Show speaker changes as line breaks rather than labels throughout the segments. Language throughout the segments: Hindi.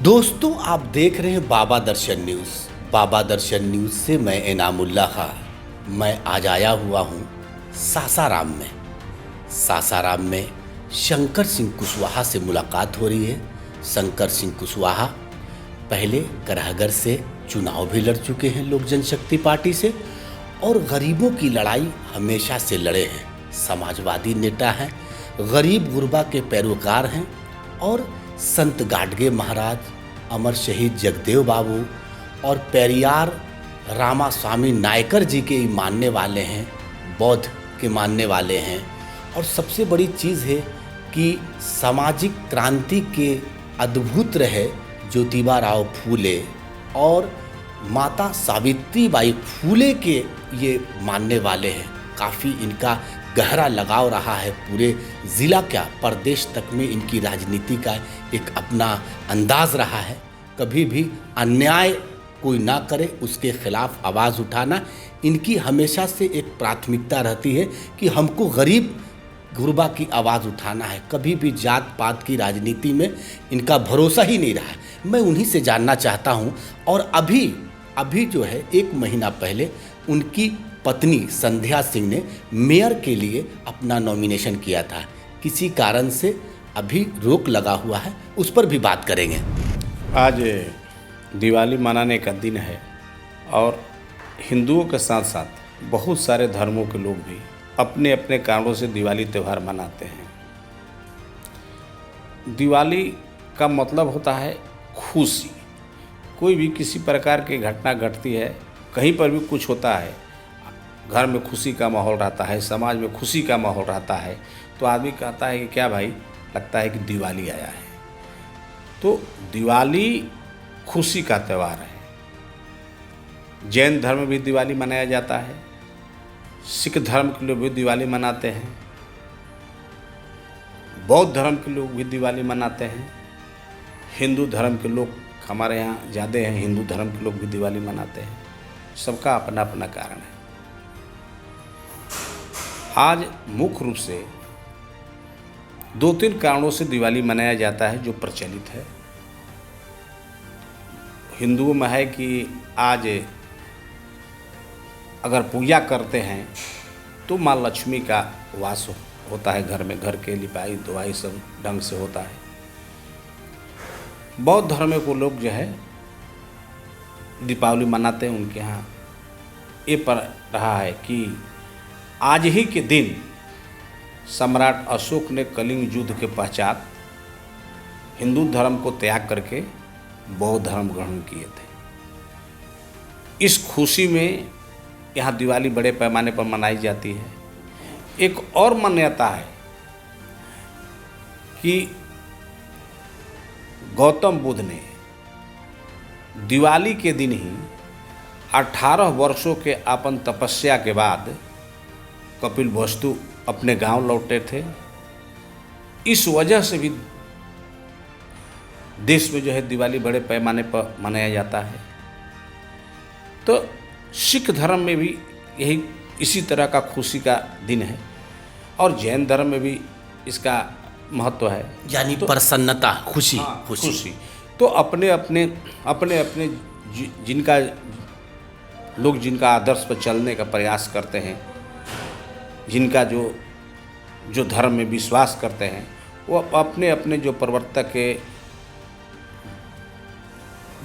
दोस्तों, आप देख रहे हैं बाबा दर्शन न्यूज़। बाबा दर्शन न्यूज़ से मैं इनामुल्लाह खां। मैं आज आया हुआ हूँ सासाराम में। सासाराम में शंकर सिंह कुशवाहा से मुलाकात हो रही है। शंकर सिंह कुशवाहा पहले कराहगर से चुनाव भी लड़ चुके हैं लोक जनशक्ति पार्टी से, और गरीबों की लड़ाई हमेशा से लड़े हैं। समाजवादी नेता हैं, गरीब गुरबा के पैरोकार हैं और संत गाडगे महाराज, अमर शहीद जगदेव बाबू और पेरियार रामास्वामी नायकर जी के मानने वाले हैं, बौद्ध के मानने वाले हैं। और सबसे बड़ी चीज़ है कि सामाजिक क्रांति के अद्भुत रहे ज्योतिबा राव फूले और माता सावित्री बाई फूले के ये मानने वाले हैं। काफ़ी इनका गहरा लगाव रहा है, पूरे ज़िला क्या प्रदेश तक में इनकी राजनीति का एक अपना अंदाज रहा है। कभी भी अन्याय कोई ना करे उसके खिलाफ आवाज़ उठाना इनकी हमेशा से एक प्राथमिकता रहती है कि हमको गरीब गुरबा की आवाज़ उठाना है। कभी भी जात पात की राजनीति में इनका भरोसा ही नहीं रहा है। मैं उन्हीं से जानना चाहता हूं। और अभी जो है 1 महीना पहले उनकी पत्नी संध्या सिंह ने मेयर के लिए अपना नॉमिनेशन किया था। किसी कारण से अभी रोक लगा हुआ है, उस पर भी बात करेंगे।
आज दिवाली मनाने का दिन है और हिंदुओं के साथ साथ बहुत सारे धर्मों के लोग भी अपने अपने कारणों से दिवाली त्यौहार मनाते हैं। दिवाली का मतलब होता है खुशी। कोई भी किसी प्रकार की घटना घटती है, कहीं पर भी कुछ होता है, घर में खुशी का माहौल रहता है, समाज में खुशी का माहौल रहता है, तो आदमी कहता है कि क्या भाई, लगता है कि दिवाली आया है। तो दिवाली खुशी का त्यौहार है। जैन धर्म में भी दिवाली मनाया जाता है, सिख धर्म के लोग भी दिवाली मनाते हैं, बौद्ध धर्म के लोग भी दिवाली मनाते हैं, हिंदू धर्म के लोग हमारे यहाँ ज़्यादा हैं, हिंदू धर्म के लोग भी दिवाली मनाते हैं। सबका अपना अपना कारण है। आज मुख्य रूप से 2-3 कारणों से दिवाली मनाया जाता है जो प्रचलित है। हिंदुओं में है कि आज अगर पूजा करते हैं तो माँ लक्ष्मी का वास होता है घर में, घर के लिपाई धुआई सब ढंग से होता है। बौद्ध धर्म को लोग जो है दीपावली मनाते हैं। उनके यहाँ ये पर रहा है कि आज ही के दिन सम्राट अशोक ने कलिंग युद्ध के पश्चात हिंदू धर्म को त्याग करके बौद्ध धर्म ग्रहण किए थे। इस खुशी में यहाँ दिवाली बड़े पैमाने पर मनाई जाती है। एक और मान्यता है कि गौतम बुद्ध ने दिवाली के दिन ही 18 वर्षों के अपन तपस्या के बाद कपिल वस्तु अपने गांव लौटे थे। इस वजह से भी देश में जो है दिवाली बड़े पैमाने पर मनाया जाता है। तो सिख धर्म में भी यही इसी तरह का खुशी का दिन है और जैन धर्म में भी इसका महत्व है,
यानी तो प्रसन्नता, खुशी।
हाँ, खुशी। तो अपने अपने जिनका लोग जिनका आदर्श पर चलने का प्रयास करते हैं, जिनका जो धर्म में विश्वास करते हैं, वो अपने अपने जो प्रवर्तक के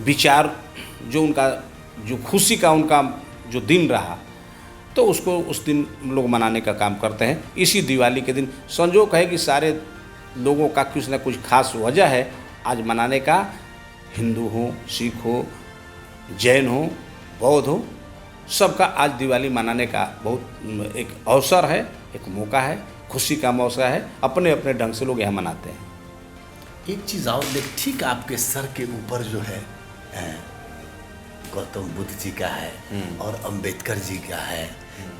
विचार, जो उनका जो खुशी का उनका जो दिन रहा, तो उसको उस दिन लोग मनाने का काम करते हैं। इसी दिवाली के दिन संजोग है कि सारे लोगों का कुछ ना कुछ खास वजह है आज मनाने का। हिंदू हो, सिख हो, जैन हो, बौद्ध हो, सबका आज दिवाली मनाने का बहुत एक अवसर है, एक मौका है, खुशी का मौका है। अपने अपने ढंग से लोग यहाँ मनाते हैं।
एक चीज़ और देख, ठीक आपके सर के ऊपर जो है गौतम बुद्ध जी का है और अंबेडकर जी का है,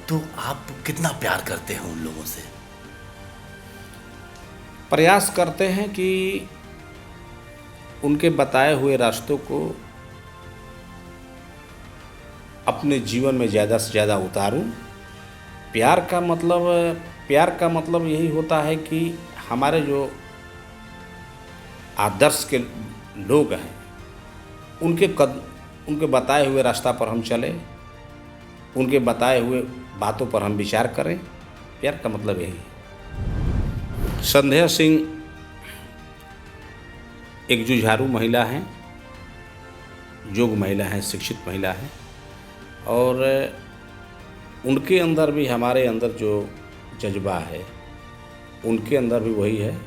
तो आप कितना प्यार करते हैं उन लोगों से?
प्रयास करते हैं कि उनके बताए हुए रास्तों को अपने जीवन में ज़्यादा से ज़्यादा उतारूं। प्यार का मतलब यही होता है कि हमारे जो आदर्श के लोग हैं, उनके बताए हुए रास्ता पर हम चलें, उनके बताए हुए बातों पर हम विचार करें। प्यार का मतलब यही है। संध्या सिंह एक जुझारू महिला हैं, योग्य महिला हैं, शिक्षित महिला हैं, और उनके अंदर भी हमारे अंदर जो जज्बा है उनके अंदर भी वही है।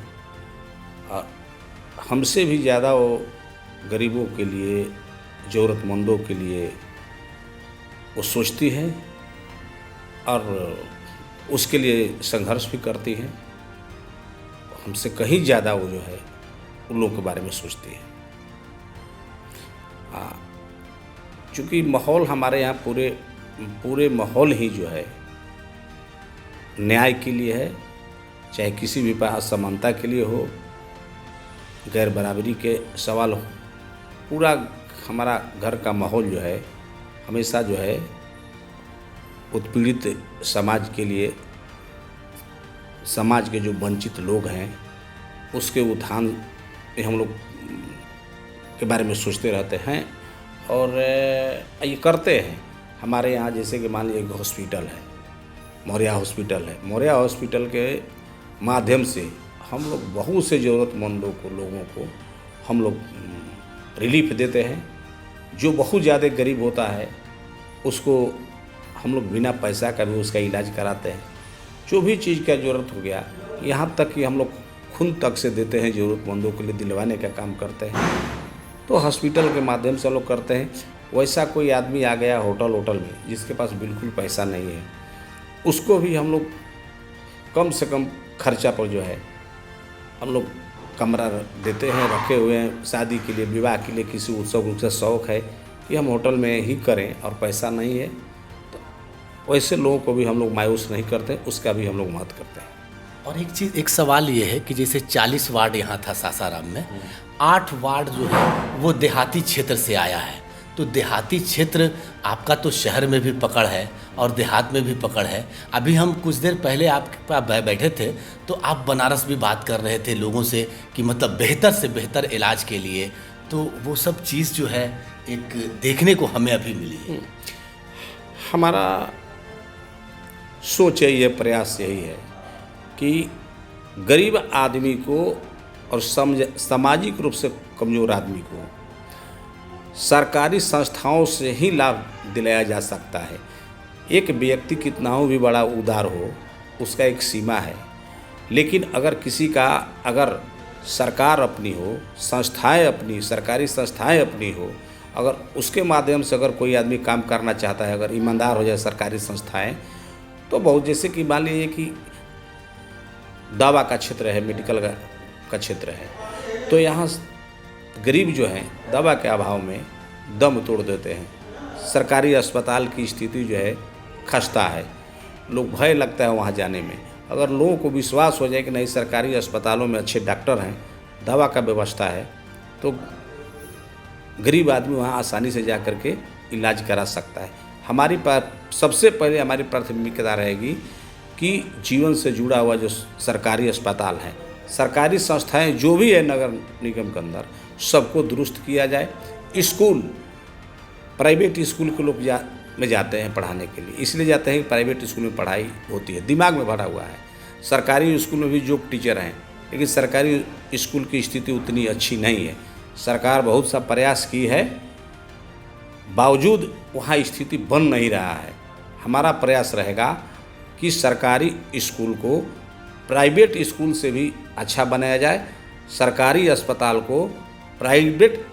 हमसे भी ज़्यादा वो गरीबों के लिए, ज़रूरतमंदों के लिए वो सोचती है और उसके लिए संघर्ष भी करती है। हमसे कहीं ज़्यादा वो जो है उन लोगों के बारे में सोचती है। चूँकि माहौल हमारे यहाँ पूरे माहौल ही जो है न्याय के लिए है, चाहे किसी भी असमानता के लिए हो, गैर बराबरी के सवाल हो। पूरा हमारा घर का माहौल जो है हमेशा जो है उत्पीड़ित समाज के लिए, समाज के जो वंचित लोग हैं उसके उत्थान में हम लोग के बारे में सोचते रहते हैं और ये करते हैं। हमारे यहाँ जैसे कि मान लीजिए एक हॉस्पिटल है, मौर्या हॉस्पिटल है। मौर्या हॉस्पिटल के माध्यम से हम लोग बहुत से ज़रूरतमंदों को, लोगों को हम लोग रिलीफ देते हैं। जो बहुत ज़्यादा गरीब होता है उसको हम लोग बिना पैसा का भी उसका इलाज कराते हैं। जो भी चीज़ का ज़रूरत हो गया, यहाँ तक कि हम लोग खून तक से देते हैं, ज़रूरतमंदों के लिए दिलवाने का काम करते हैं। तो हॉस्पिटल के माध्यम से हम लोग करते हैं। वैसा कोई आदमी आ गया होटल में जिसके पास बिल्कुल पैसा नहीं है, उसको भी हम लोग कम से कम खर्चा पर जो है हम लोग कमरा देते हैं, रखे हुए हैं। शादी के लिए, विवाह के लिए, किसी उत्सव से शौक़ है कि हम होटल में ही करें और पैसा नहीं है, तो वैसे लोगों को भी हम लोग मायूस नहीं करते, उसका भी हम लोग मदद करते हैं।
और एक सवाल ये है कि जैसे 40 वार्ड यहाँ था सासाराम में, 8 वार्ड जो है वो देहाती क्षेत्र से आया है। तो देहाती क्षेत्र आपका तो शहर में भी पकड़ है और देहात में भी पकड़ है। अभी हम कुछ देर पहले आपके पास बैठे थे तो आप बनारस भी बात कर रहे थे लोगों से कि मतलब बेहतर से बेहतर इलाज के लिए। तो वो सब चीज़ जो है एक देखने को हमें अभी मिली है।
हमारा सोच यही है, प्रयास यही है कि गरीब आदमी को और सामाजिक रूप से कमज़ोर आदमी को सरकारी संस्थाओं से ही लाभ दिलाया जा सकता है। एक व्यक्ति कितना हो भी बड़ा उदार हो, उसका एक सीमा है। लेकिन अगर किसी का, अगर सरकार अपनी हो, संस्थाएं अपनी, सरकारी संस्थाएं अपनी हो, अगर उसके माध्यम से अगर कोई आदमी काम करना चाहता है, अगर ईमानदार हो जाए सरकारी संस्थाएं, तो बहुत, जैसे कि मान लीजिए कि दवा का क्षेत्र है, मेडिकल का क्षेत्र है, तो यहाँ गरीब जो हैं दवा के अभाव में दम तोड़ देते हैं। सरकारी अस्पताल की स्थिति जो है खस्ता है, लोग भय लगता है वहाँ जाने में। अगर लोगों को विश्वास हो जाए कि नहीं सबकारी अस्पतालों में अच्छे डॉक्टर हैं, दवा का व्यवस्था है, तो गरीब आदमी वहाँ आसानी से जा कर के इलाज करा सकता है। हमारी सबसे पहले हमारी प्राथमिकता रहेगी कि जीवन से जुड़ा हुआ जो सरकारी अस्पताल है, सरकारी संस्थाएं जो भी है नगर निगम के अंदर, सबको दुरुस्त किया जाए। स्कूल, प्राइवेट स्कूल के लोग में जाते हैं पढ़ाने के लिए, इसलिए जाते हैं कि प्राइवेट स्कूल में पढ़ाई होती है, दिमाग में भरा हुआ है। सरकारी स्कूल में भी जो टीचर हैं, लेकिन सरकारी स्कूल की स्थिति उतनी अच्छी नहीं है। सरकार बहुत सा प्रयास की है, बावजूद वहाँ स्थिति बन नहीं रहा है। हमारा प्रयास रहेगा कि सरकारी स्कूल को प्राइवेट स्कूल से भी अच्छा बनाया जाए, सरकारी अस्पताल को प्राइवेट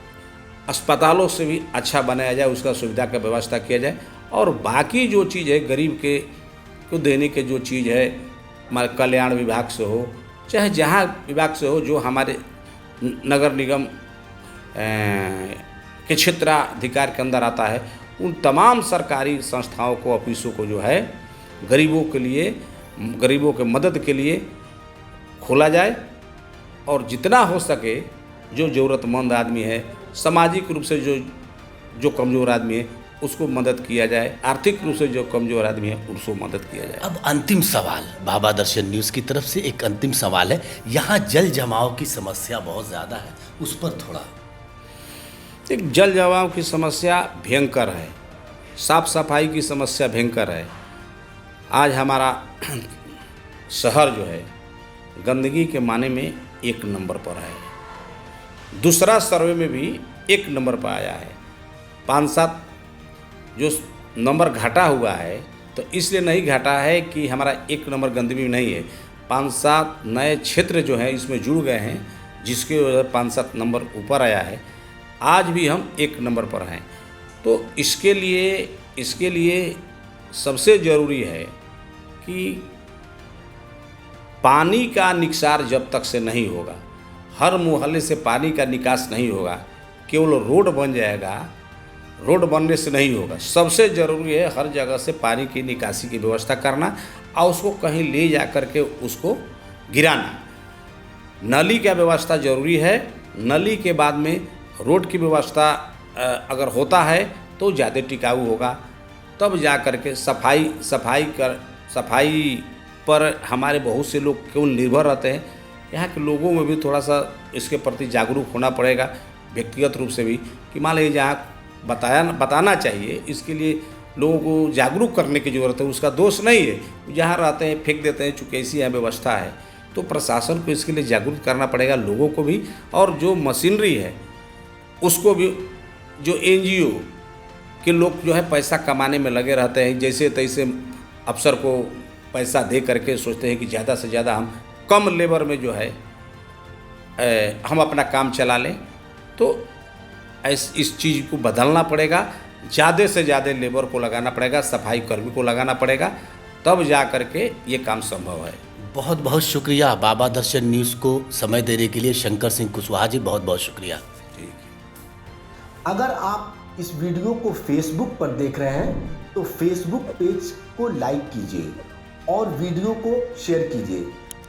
अस्पतालों से भी अच्छा बनाया जाए, उसका सुविधा का व्यवस्था किया जाए। और बाकी जो चीज़ है गरीब के को देने के जो चीज़ है, हमारे कल्याण विभाग से हो, चाहे जहाँ विभाग से हो, जो हमारे नगर निगम के क्षेत्राधिकार के अंदर आता है, उन तमाम सरकारी संस्थाओं को, ऑफिसों को जो है गरीबों के लिए, गरीबों के मदद के लिए खोला जाए। और जितना हो सके जो ज़रूरतमंद आदमी है, सामाजिक रूप से जो कमज़ोर आदमी है, उसको मदद किया जाए। आर्थिक रूप से जो कमज़ोर आदमी है उसको मदद किया जाए।
अब अंतिम सवाल, बाबा दर्शन न्यूज़ की तरफ से एक अंतिम सवाल है। यहाँ जल जमाव की समस्या बहुत ज़्यादा है, उस पर थोड़ा।
तो एक जल जमाव की समस्या भयंकर है, साफ सफाई की समस्या भयंकर है। आज हमारा शहर जो है गंदगी के माने में 1 नंबर पर है। दूसरा सर्वे में भी 1 नंबर पर आया है। 5-7 जो नंबर घटा हुआ है तो इसलिए नहीं घटा है कि हमारा 1 नंबर गंदगी में नहीं है। 5-7 नए क्षेत्र जो हैं इसमें जुड़ गए हैं, जिसके वजह से 5-7 नंबर ऊपर आया है। आज भी हम 1 नंबर पर हैं। तो इसके लिए सबसे ज़रूरी है कि पानी का निकास जब तक से नहीं होगा, हर मोहल्ले से पानी का निकास नहीं होगा, केवल रोड बन जाएगा, रोड बनने से नहीं होगा। सबसे ज़रूरी है हर जगह से पानी की निकासी की व्यवस्था करना और उसको कहीं ले जा कर के उसको गिराना। नली का व्यवस्था ज़रूरी है। नली के बाद में रोड की व्यवस्था अगर होता है तो ज़्यादा टिकाऊ होगा। तब जा कर के सफाई पर हमारे बहुत से लोग केवल निर्भर रहते हैं। यहाँ के लोगों में भी थोड़ा सा इसके प्रति जागरूक होना पड़ेगा, व्यक्तिगत रूप से भी, कि मान लीजिए जहाँ बताना चाहिए, इसके लिए लोगों को जागरूक करने की ज़रूरत है। उसका दोष नहीं है, जहाँ रहते हैं फेंक देते हैं, चूँकि ऐसी यहाँ व्यवस्था है। तो प्रशासन को इसके लिए जागरूक करना पड़ेगा, लोगों को भी, और जो मशीनरी है उसको भी। जो NGO के लोग जो है पैसा कमाने में लगे रहते हैं, जैसे तैसे अफसर को पैसा दे करके सोचते हैं कि ज़्यादा से ज़्यादा हम कम लेबर में जो है हम अपना काम चला लें। तो इस चीज़ को बदलना पड़ेगा, ज़्यादा से ज़्यादा लेबर को लगाना पड़ेगा, सफाई कर्मी को लगाना पड़ेगा, तब जा कर के ये काम संभव है।
बहुत बहुत शुक्रिया बाबा दर्शन न्यूज़ को समय देने के लिए शंकर सिंह कुशवाहा जी, बहुत बहुत शुक्रिया।
ठीक है।
अगर आप इस वीडियो को फेसबुक पर देख रहे हैं तो फेसबुक पेज को लाइक कीजिए और वीडियो को शेयर कीजिए।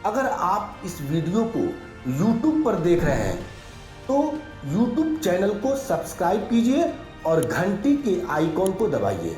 अगर आप इस वीडियो को YouTube पर देख रहे हैं तो YouTube चैनल को सब्सक्राइब कीजिए और घंटी के आइकॉन को दबाइए।